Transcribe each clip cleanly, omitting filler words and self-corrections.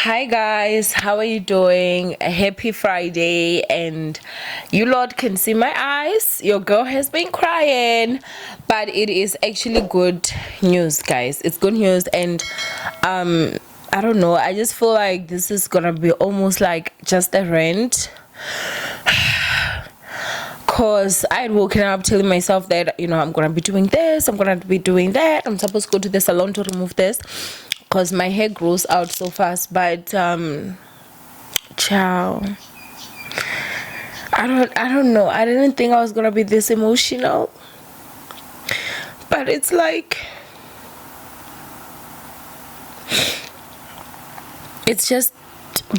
Hi guys, how are you doing? A happy Friday, and you Lord can see my eyes. Your girl has been crying, but it is actually good news, guys. It's good news, and I don't know. I just feel like this is gonna be almost like just a rant. Cause I had woken up telling myself that I'm gonna be doing this, I'm gonna be doing that. I'm supposed to go to the salon to remove this, cause my hair grows out so fast. But ciao. I don't know. I didn't think I was gonna be this emotional, but it's like it's just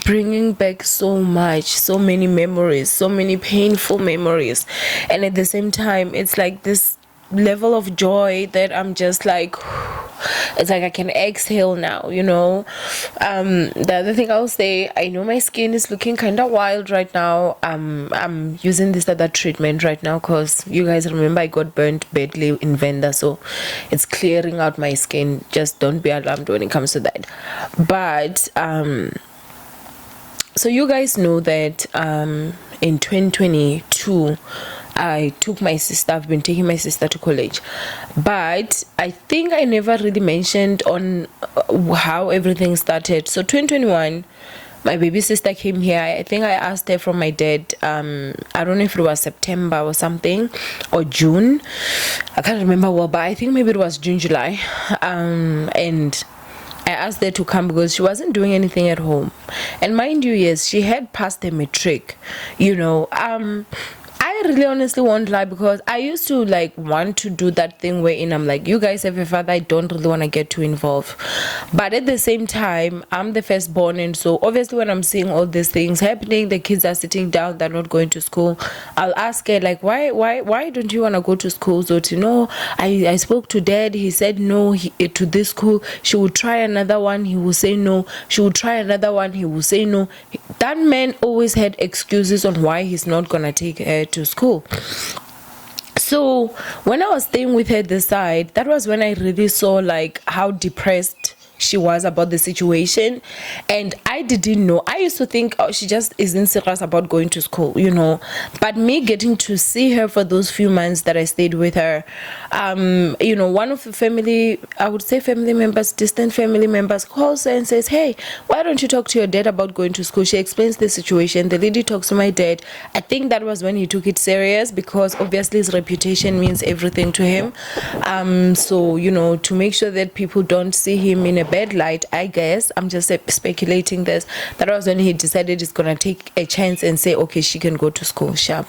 bringing back so many memories, so many painful memories, and at the same time it's like this level of joy that I'm just like it's like I can exhale now. The other thing I'll say, I know my skin is looking kind of wild right now. I'm using this other treatment right now because you guys remember I got burnt badly in Venda, so it's clearing out my skin. Just don't be alarmed when it comes to that. But so you guys know that in 2022 I took my sister. I've been taking my sister to college, but I think I never really mentioned on how everything started. So 2021, my baby sister came here. I think I asked her from my dad. I don't know if it was September or something, or June. I can't remember well, but I think maybe it was June, July. And I asked her to come because she wasn't doing anything at home. And mind you, yes, she had passed the matric. I really honestly won't lie, because I used to want to do that thing wherein I'm like, you guys have a father, I don't really want to get too involved. But at the same time, I'm the firstborn, and so obviously when I'm seeing all these things happening, the kids are sitting down, they're not going to school, I'll ask her why don't you want to go to school? So I spoke to dad, he said no, to this school. She would try another one, he will say no. She would try another one, he will say no. That man always had excuses on why he's not gonna take her to school. So when I was staying with her this side, that was when I really saw how depressed she was about the situation. And I didn't know. I used to think, oh, she just isn't serious about going to school, but me getting to see her for those few months that I stayed with her, one of the family, I would say family members, distant family members, calls her and says, hey, why don't you talk to your dad about going to school? She explains the situation. The lady talks to my dad. I think that was when he took it serious, because obviously his reputation means everything to him. So to make sure that people don't see him in a bad light, I guess, I'm just speculating this, that was when he decided he's gonna take a chance and say, okay, she can go to school sharp.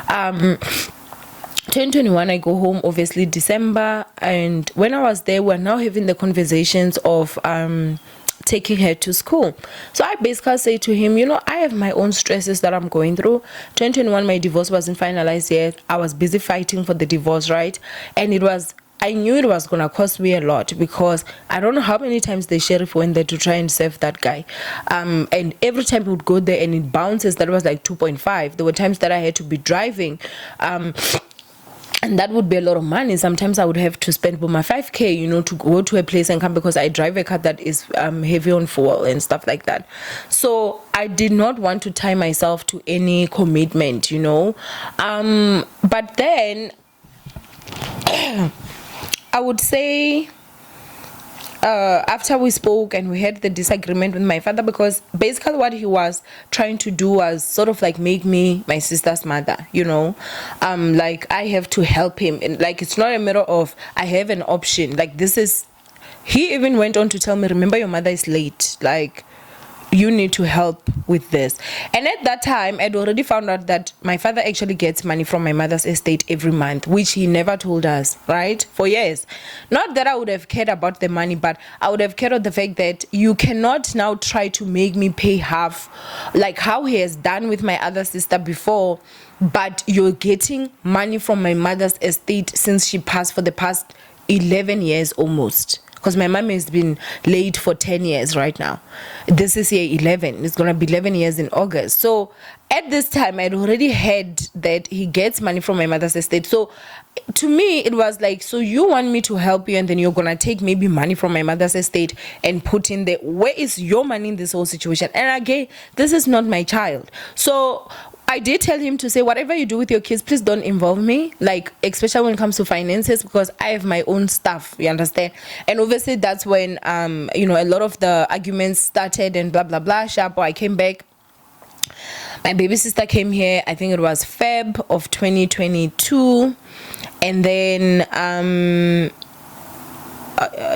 2021, I go home obviously December, and when I was there, we're now having the conversations of taking her to school. So I basically say to him, I have my own stresses that I'm going through. 2021, my divorce wasn't finalized yet. I was busy fighting for the divorce, right? And I knew it was going to cost me a lot, because I don't know how many times the sheriff went there to try and save that guy. And every time he would go there and it bounces, that was like 2.5. There were times that I had to be driving. And that would be a lot of money. Sometimes I would have to spend my 5K, to go to a place and come, because I drive a car that is heavy on fuel and stuff like that. So I did not want to tie myself to any commitment, But then I would say after we spoke and we had the disagreement with my father, because basically what he was trying to do was sort of make me my sister's mother, I have to help him, and it's not a matter of I have an option. He even went on to tell me, remember, your mother is late, you need to help with this. And at that time, I'd already found out that my father actually gets money from my mother's estate every month, which he never told us, right? For years. Not that I would have cared about the money, but I would have cared about the fact that you cannot now try to make me pay half, like how he has done with my other sister before, but you're getting money from my mother's estate since she passed, for the past 11 years almost. because my mom has been late for 10 years right now. This is year 11. It's gonna be 11 years in August. So at this time, I'd already heard that he gets money from my mother's estate. So to me, it was like, so you want me to help you, and then you're gonna take maybe money from my mother's estate and put in there. Where is your money in this whole situation? And again, this is not my child. So I did tell him to say, whatever you do with your kids, please don't involve me, like, especially when it comes to finances, because I have my own stuff, you understand? And obviously that's when you know, a lot of the arguments started and blah blah blah. Sharpo, I came back. My baby sister came here, I think it was Feb of 2022, and then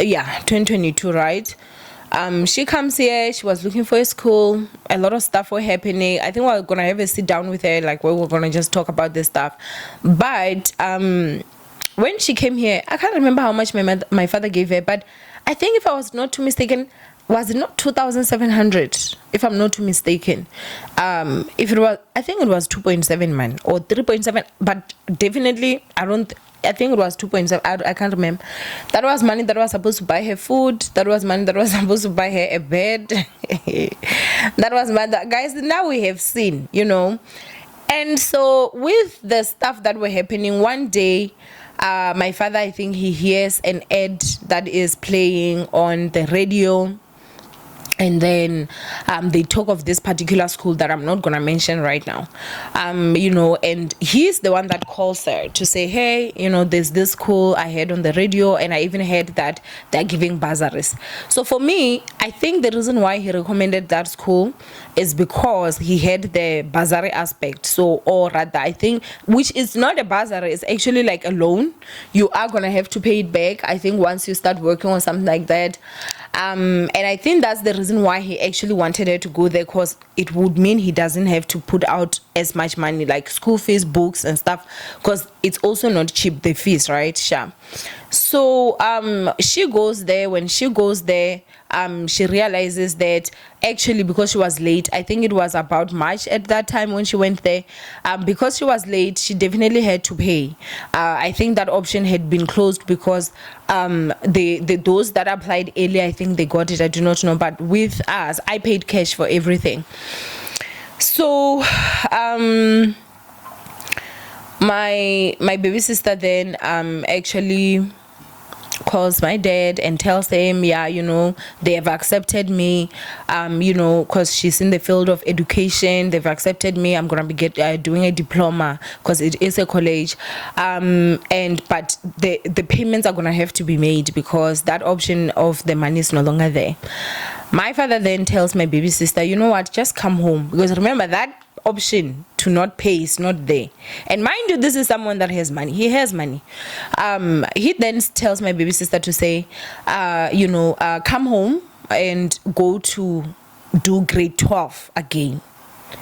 yeah, 2022, right? She comes here, she was looking for a school, a lot of stuff were happening. I think we're gonna have a sit down with her, like, where we're gonna just talk about this stuff. But when she came here, I can't remember how much my father gave her, but I think, if I was not too mistaken, was it not 2,700, if I'm not too mistaken? If it was, I think it was 2.7 man or 3.7, but definitely I think it was 2.7. I can't remember. That was money that was supposed to buy her food. That was money that was supposed to buy her a bed. That was money that, guys, now we have seen, you know. And so with the stuff that were happening, one day, my father, I think he hears an ad that is playing on the radio. And then they talk of this particular school that I'm not gonna mention right now, you know, and he's the one that calls her to say, hey, you know, there's this school I heard on the radio, and I even heard that they're giving bursaries. So for me, I think the reason why he recommended that school is because he had the bursary aspect. So, or rather, I think, which is not a bursary, it's actually like a loan. You are gonna have to pay it back, I think, once you start working on something like that. And I think that's the reason why he actually wanted her to go there, because it would mean he doesn't have to put out as much money, like school fees, books and stuff, because it's also not cheap, the fees, right? Sure. So she goes there. When she goes there, she realizes that actually, because she was late, I think it was about March at that time when she went there, because she was late, she definitely had to pay. I think that option had been closed because those that applied earlier, I think they got it, I do not know, but with us, I paid cash for everything. So my baby sister then actually calls my dad and tells him, yeah, you know, they have accepted me, you know, because she's in the field of education. They've accepted me. I'm gonna be doing a diploma, because it is a college, but the payments are gonna have to be made, because that option of the money is no longer there. My father then tells my baby sister, you know what, just come home, because remember, that option to not pay is not there. And mind you, this is someone that has money. He has money. He then tells my baby sister to say, you know, come home and go to do grade 12 again,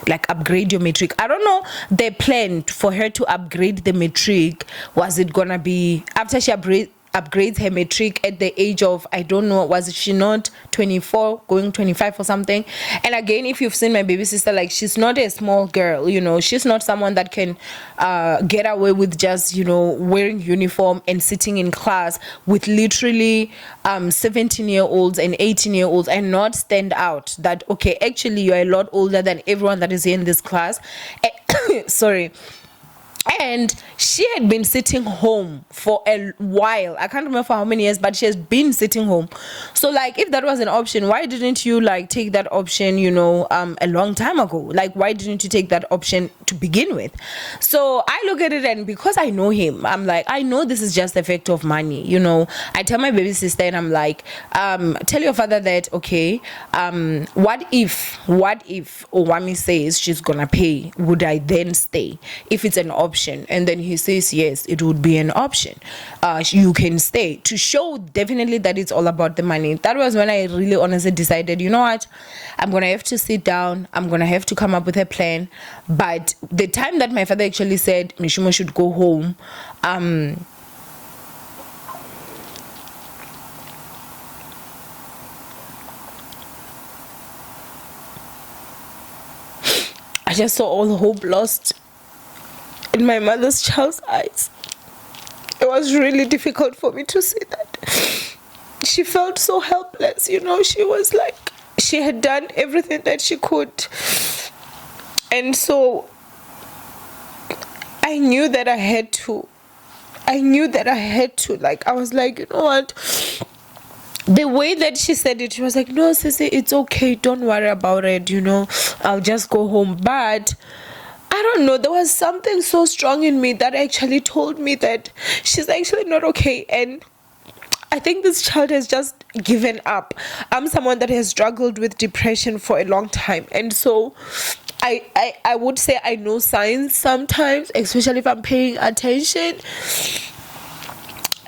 like upgrade your matric. I don't know the plan for her to upgrade the matric. Was it gonna be after she upgrades her matric at the age of, I don't know, was she not 24 going 25 or something? And again, if you've seen my baby sister, like, she's not a small girl, you know, she's not someone that can get away with just, you know, wearing uniform and sitting in class with literally 17-year-olds and 18-year-olds and not stand out that, okay, actually you're a lot older than everyone that is in this class. Sorry. And she had been sitting home for a while. I can't remember for how many years, but she has been sitting home. So, like, if that was an option, why didn't you, like, take that option, you know, a long time ago? Like, why didn't you take that option to begin with? So I look at it, and because I know him, I'm like, I know this is just the effect of money, you know. I tell my baby sister, and I'm like, tell your father that, okay, what if Owamie says she's gonna pay, would I then stay if it's an option? And then he says yes, it would be an option, you can stay, to show definitely that it's all about the money. That was when I really honestly decided, you know what, I'm gonna have to sit down, I'm gonna have to come up with a plan. But the time that my father actually said Mishumo should go home, I just saw all hope lost in my mother's child's eyes. It was really difficult for me to see that she felt so helpless, you know. She was like, she had done everything that she could. And so I knew that I had to. Like, I was like, you know what? The way that she said it, she was like, no, Sissy, it's okay. Don't worry about it. You know, I'll just go home. But I don't know. There was something so strong in me that actually told me that she's actually not okay. And I think this child has just given up. I'm someone that has struggled with depression for a long time. And so I would say I know signs sometimes, especially if I'm paying attention,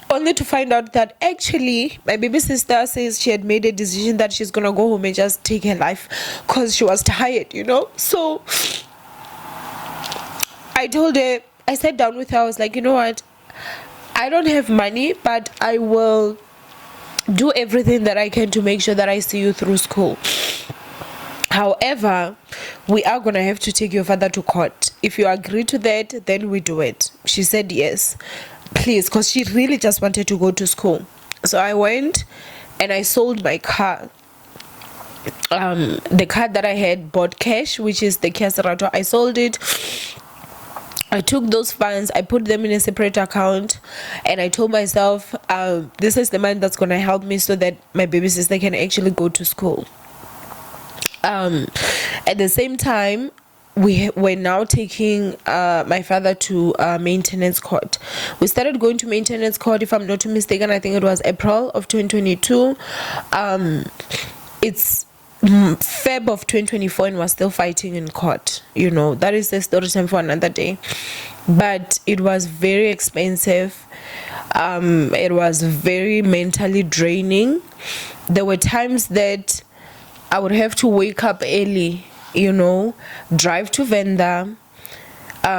only to find out that actually my baby sister says she had made a decision that she's gonna go home and just take her life because she was tired, you know. So I told her, I sat down with her, I was like, you know what, I don't have money, but I will do everything that I can to make sure that I see you through school. However, we are going to have to take your father to court. If you agree to that, then we do it. She said yes, please, because she really just wanted to go to school. So I went and I sold my car. The car that I had bought cash, which is the Kia Cerato, I sold it. I took those funds, I put them in a separate account, and I told myself, this is the money that's going to help me so that my baby sister can actually go to school. At the same time, we're now taking my father to maintenance court. We started going to maintenance court, if I'm not mistaken, I think it was April of 2022. It's Feb of 2024 and we're still fighting in court. You know, that is a story time for another day. But it was very expensive. It was very mentally draining. There were times that I would have to wake up early, you know, drive to Venda,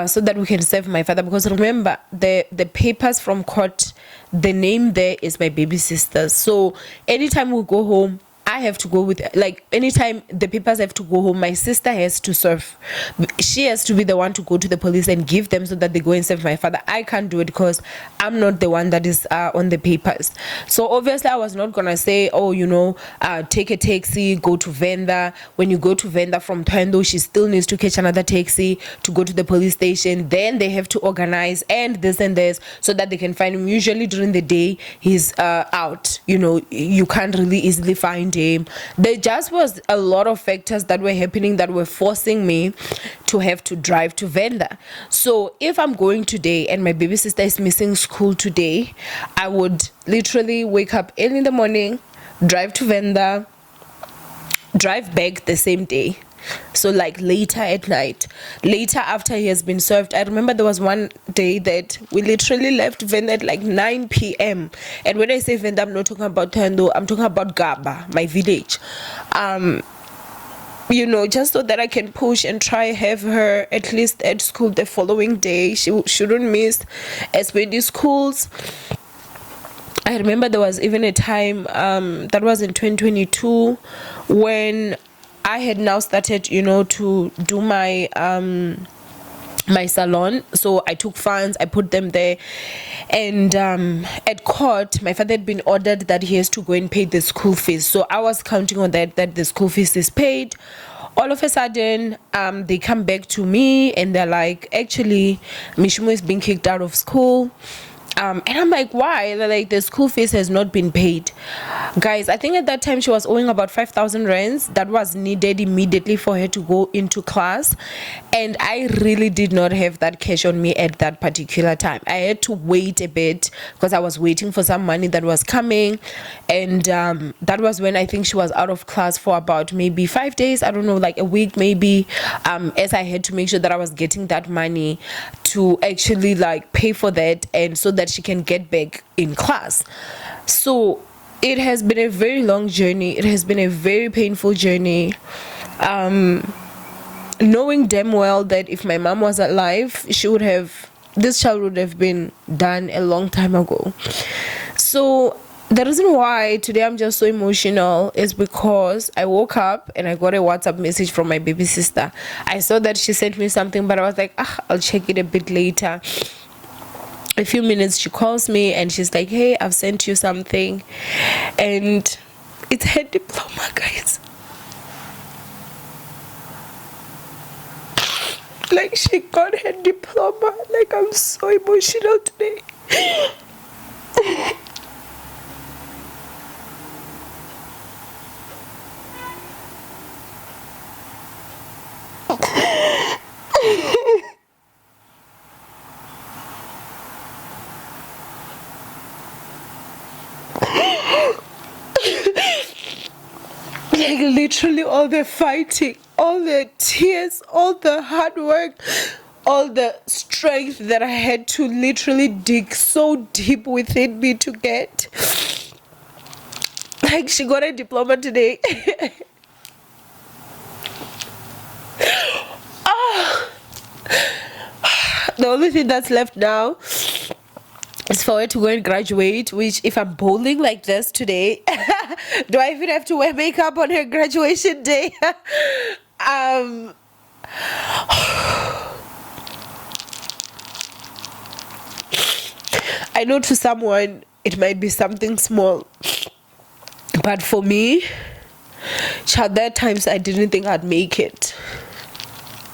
so that we can serve my father. Because remember, the papers from court, the name there is my baby sister. So anytime we go home, I have to go with, like, anytime the papers have to go home, my sister has to serve. She has to be the one to go to the police and give them so that they go and serve my father. I can't do it because I'm not the one that is on the papers. So obviously I was not gonna say, oh, you know, take a taxi, go to Venda. When you go to Venda from Twendo, she still needs to catch another taxi to go to the police station. Then they have to organize and this so that they can find him. Usually during the day he's out, you know, you can't really easily find him. There just was a lot of factors that were happening that were forcing me to have to drive to Venda. So if I'm going today and my baby sister is missing school today, I would literally wake up early in the morning, drive to Venda, drive back the same day. So like later at night, later after he has been served. I remember there was one day that we literally left Venda at like 9 p.m. And when I say Venda, I'm not talking about Tando, I'm talking about Gaba, my village. You know, just so that I can push and try have her at least at school the following day. She shouldn't miss as many schools. I remember there was even a time that was in 2022 when I had now started, you know, to do my my salon. So I took funds, I put them there, and at court my father had been ordered that he has to go and pay the school fees. So I was counting on that the school fees is paid. All of a sudden they come back to me and they're like, actually Mishumo is being kicked out of school. And I'm like, why? They're like, the school fees has not been paid. Guys, I think at that time she was owing about 5,000 rands that was needed immediately for her to go into class. And I really did not have that cash on me at that particular time. I had to wait a bit because I was waiting for some money that was coming. And that was when I think she was out of class for about maybe 5 days. I don't know, like a week maybe, as I had to make sure that I was getting that money to actually like pay for that and so that she can get back in class. So it has been a very long journey. It has been a very painful journey. Knowing damn well that if my mom was alive, this child would have been done a long time ago. So the reason why today I'm just so emotional is because I woke up and I got a WhatsApp message from my baby sister. I saw that she sent me something, but I was like, I'll check it a bit later. a few minutes she calls me and she's like, hey, I've sent you something, and it's her diploma, guys. Like, she got her diploma. Like, I'm so emotional today. Like, literally all the fighting, all the tears, all the hard work, all the strength that I had to literally dig so deep within me to get. Like, she got a diploma today. The only thing that's left now is for her to go and graduate, which, if I'm bowling like this today, do I even have to wear makeup on her graduation day? I know to someone it might be something small, but for me, child, there are times I didn't think I'd make it.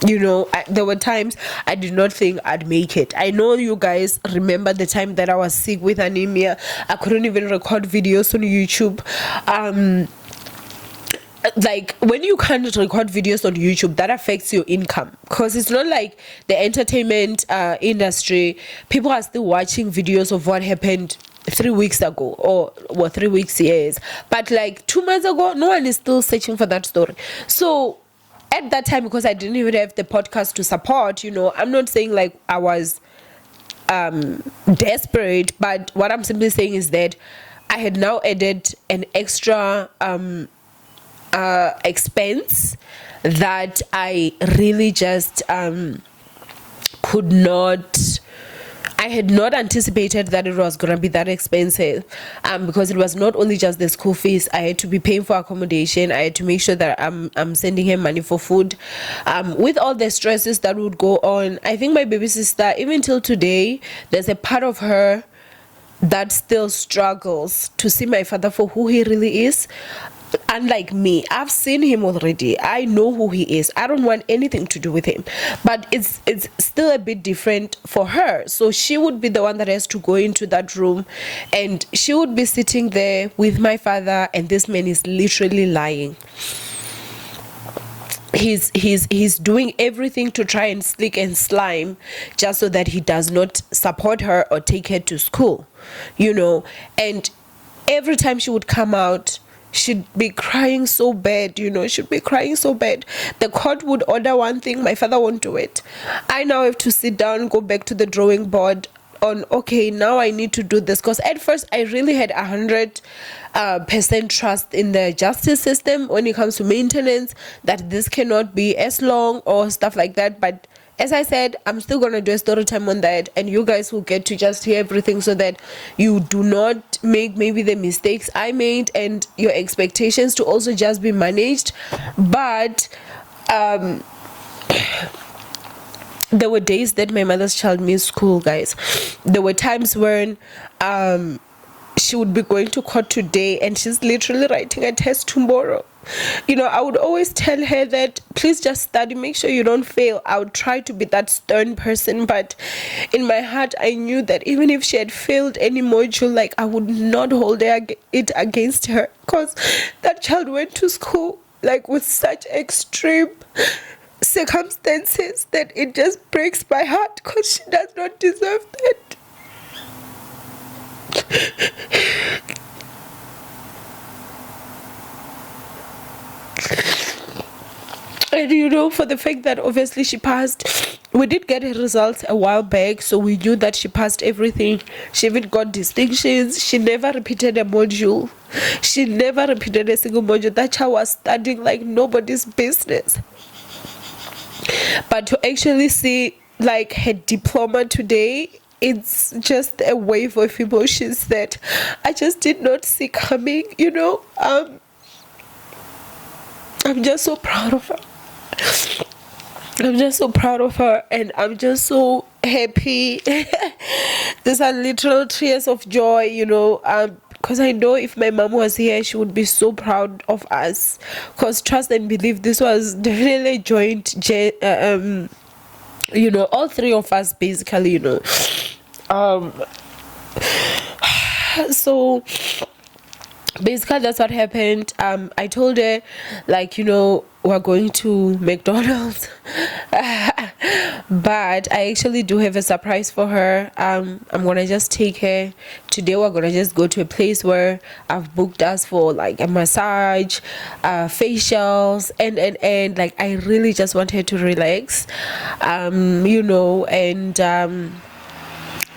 You know, there were times I did not think I'd make it. I know you guys remember the time that I was sick with anemia. I couldn't even record videos on YouTube. Like, when you can't record videos on YouTube, that affects your income, because it's not like the entertainment industry. People are still watching videos of what happened 3 weeks ago, or 3 weeks, yes, but like 2 months ago, no one is still searching for that story. So at that time, because I didn't even have the podcast to support, you know, I'm not saying like I was desperate, but what I'm simply saying is that I had now added an extra expense that I really just could not. I had not anticipated that it was going to be that expensive, because it was not only just the school fees. I had to be paying for accommodation. I had to make sure that I'm sending him money for food. With all the stresses that would go on, I think my baby sister, even till today, there's a part of her that still struggles to see my father for who he really is. Unlike me, I've seen him already. I know who he is. I don't want anything to do with him, but it's still a bit different for her. So she would be the one that has to go into that room, and she would be sitting there with my father, and this man is literally lying. He's doing everything to try and slick and slime just so that he does not support her or take her to school, you know. And every time she would come out, she'd be crying so bad, you know. She'd be crying so bad. The court would order one thing, my father won't do it. I now have to sit down, go back to the drawing board on, okay, now I need to do this. Because at first I really had 100% trust in the justice system when it comes to maintenance, that this cannot be as long or stuff like that. But as I said, I'm still going to do a story time on that, and you guys will get to just hear everything so that you do not make maybe the mistakes I made, and your expectations to also just be managed. But there were days that my mother's child missed school, guys. There were times when she would be going to court today and she's literally writing a test tomorrow. You know, I would always tell her that please just study, make sure you don't fail. I would try to be that stern person, but in my heart I knew that even if she had failed any module, like, I would not hold it against her, because that child went to school like with such extreme circumstances that it just breaks my heart, because she does not deserve that. And you know, for the fact that obviously she passed, we did get her results a while back, so we knew that she passed everything. She even got distinctions. She never repeated a module. She never repeated a single module. That child was studying like nobody's business. But to actually see like her diploma today, it's just a wave of emotions that I just did not see coming, you know. I'm just so proud of her. I'm just so proud of her, and I'm just so happy. These are literal tears of joy, because I know if my mom was here, she would be so proud of us. Because trust and believe, this was definitely a all three of us basically, so basically that's what happened. I told her, like, we're going to McDonald's. But I actually do have a surprise for her. I'm gonna just take her today. We're gonna just go to a place where I've booked us for like a massage, facials, and like I really just want her to relax, and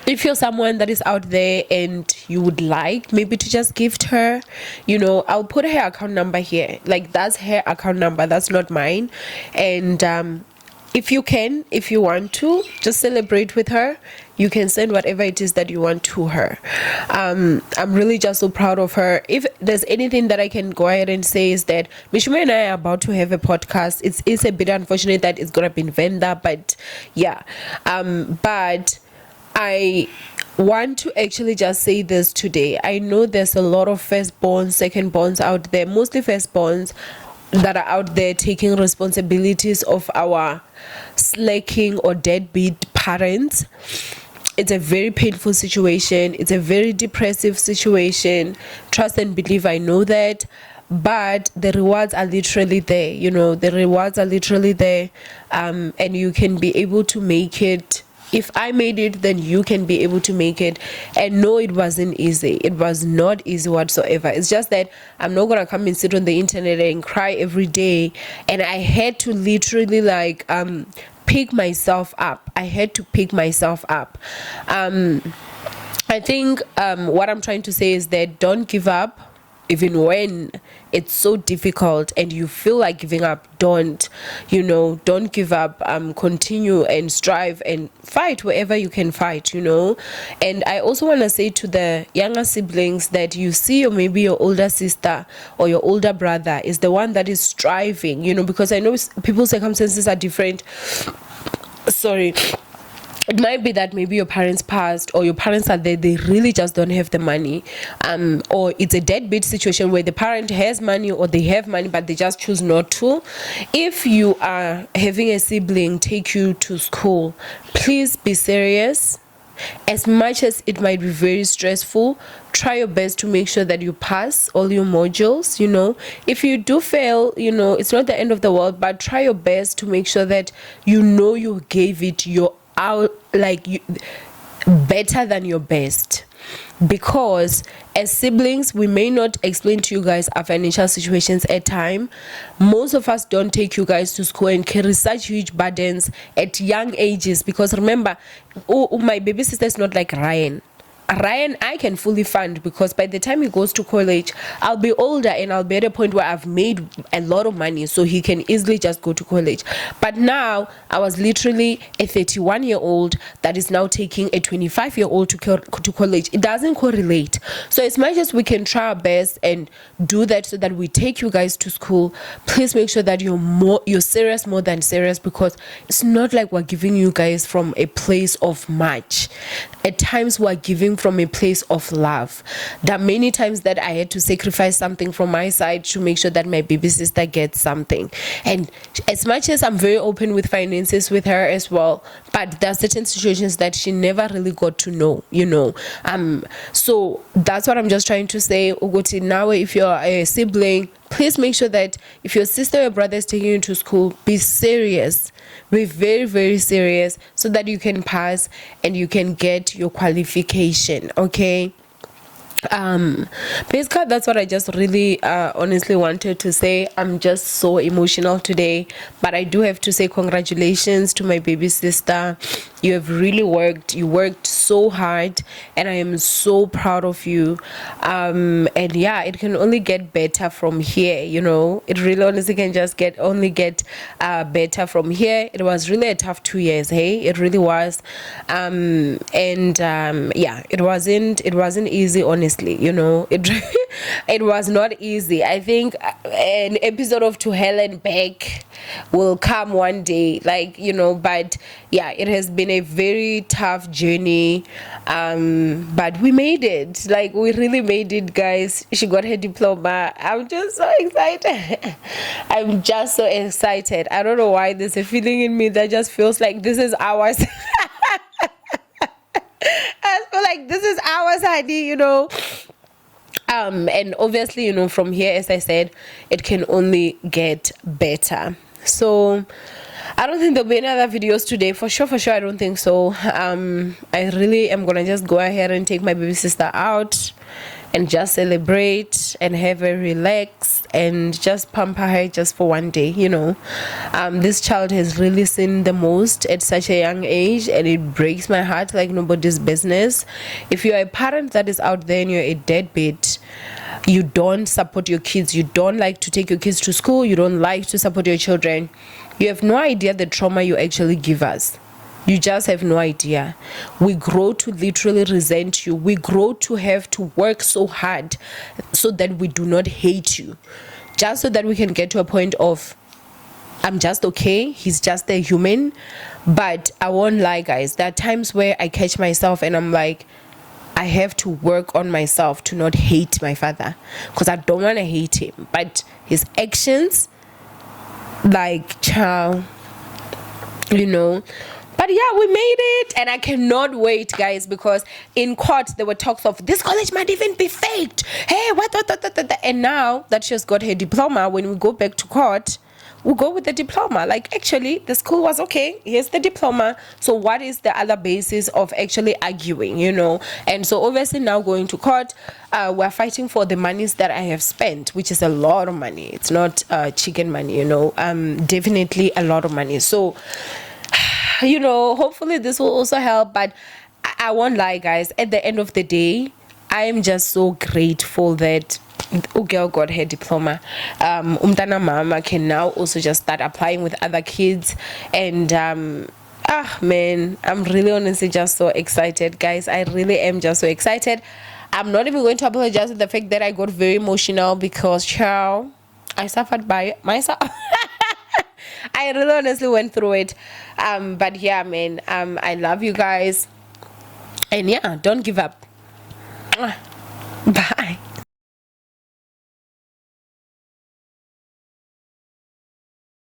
if you're someone that is out there and you would like maybe to just gift her, I'll put her account number here. Like, that's her account number, that's not mine. And if you want to just celebrate with her, you can send whatever it is that you want to her. I'm really just so proud of her. If there's anything that I can go ahead and say is that Mishima and I are about to have a podcast. It's a bit unfortunate that it's gonna be in Venda, but yeah. But I want to actually just say this today. I know there's a lot of firstborns, secondborns out there, mostly firstborns, that are out there taking responsibilities of our slacking or deadbeat parents. It's a very painful situation. It's a very depressive situation. Trust and believe, I know that. But the rewards are literally there. The rewards are literally there. And you can be able to make it. If I made it, then you can be able to make it. And no, it wasn't easy. It was not easy whatsoever. It's just that I'm not gonna come and sit on the internet and cry every day. And I had to literally pick myself up. I had to pick myself up. I think what I'm trying to say is that don't give up. Even when it's so difficult and you feel like giving up, don't give up. Continue and strive and fight wherever you can fight. And I also want to say to the younger siblings that you see, or maybe your older sister or your older brother is the one that is striving, because I know people's circumstances are different. Sorry. It might be that maybe your parents passed, or your parents are there, they really just don't have the money, or it's a deadbeat situation where the parent has money or they have money but they just choose not to. If you are having a sibling take you to school, please be serious. As much as it might be very stressful, try your best to make sure that you pass all your modules. If you do fail, it's not the end of the world, but try your best to make sure that you gave it your better than your best. Because as siblings, we may not explain to you guys our financial situations at time. Most of us don't take you guys to school and carry such huge burdens at young ages. Because remember, my baby sister is not like Ryan, I can fully fund, because by the time he goes to college, I'll be older and I'll be at a point where I've made a lot of money, so he can easily just go to college. But now I was literally a 31-year-old that is now taking a 25-year-old to college. It doesn't correlate. So as much as we can try our best and do that so that we take you guys to school, please make sure that you're serious, more than serious, because it's not like we're giving you guys from a place of much. At times we're giving from a place of love. There are many times that I had to sacrifice something from my side to make sure that my baby sister gets something. And as much as I'm very open with finances with her as well, but there are certain situations that she never really got to know, so that's what I'm just trying to say. Uguti, now if you're a sibling, please make sure that if your sister or brother is taking you to school, be serious. Be very, very serious, so that you can pass and you can get your qualification. Okay. Basically that's what I just really honestly wanted to say. I'm just so emotional today, but I do have to say congratulations to my baby sister. You have really worked so hard, and I am so proud of you. And yeah, it can only get better from here. It really honestly can just get better from here. It was really a tough 2 years. Hey, it really was. Yeah, it wasn't easy, honestly. honestly, you know, it it was not easy. I think an episode of To Hell and Back will come one day, like, you know. But yeah, it has been a very tough journey, but we made it. Like, we really made it, guys. She got her diploma. I'm just so excited. I'm just so excited. I don't know why there's a feeling in me that just feels like this is ours. I feel like this is ours, honey, you know. And obviously, you know, from here, as I said, it can only get better. So I don't think there'll be any other videos today, for sure. I don't think so. I really am gonna just go ahead and take my baby sister out and just celebrate and have her relax and just pamper her just for one day, you know. This child has really seen the most at such a young age, and it breaks my heart like nobody's business. If you're a parent that is out there and you're a deadbeat, you don't support your kids, you don't like to take your kids to school, you don't like to support your children, you have no idea the trauma you actually give us. You just have no idea. We grow to literally resent you. We grow to have to work so hard so that we do not hate you, just so that we can get to a point of, I'm just okay, he's just a human. But I won't lie, guys, there are times where I catch myself and I'm like, I have to work on myself to not hate my father, because I don't want to hate him. But his actions, like, child, you know. But yeah, we made it, and I cannot wait, guys, because in court there were talks of this college might even be faked. Hey, what? And now that she has got her diploma, when we go back to court, we'll go with the diploma. Like, actually, the school was okay. Here's the diploma. So what is the other basis of actually arguing, you know? And so obviously now going to court, we're fighting for the monies that I have spent, which is a lot of money. It's not chicken money, you know. Definitely a lot of money. So, you know, hopefully this will also help. But I won't lie, guys, at the end of the day, I am just so grateful that girl got her diploma. Umtana mama can now also just start applying with other kids. And man, I'm really honestly just so excited, guys. I really am just so excited. I'm not even going to apologize for the fact that I got very emotional, because child, I suffered by myself. I really honestly went through it. But yeah, man, I love you guys, and yeah, don't give up.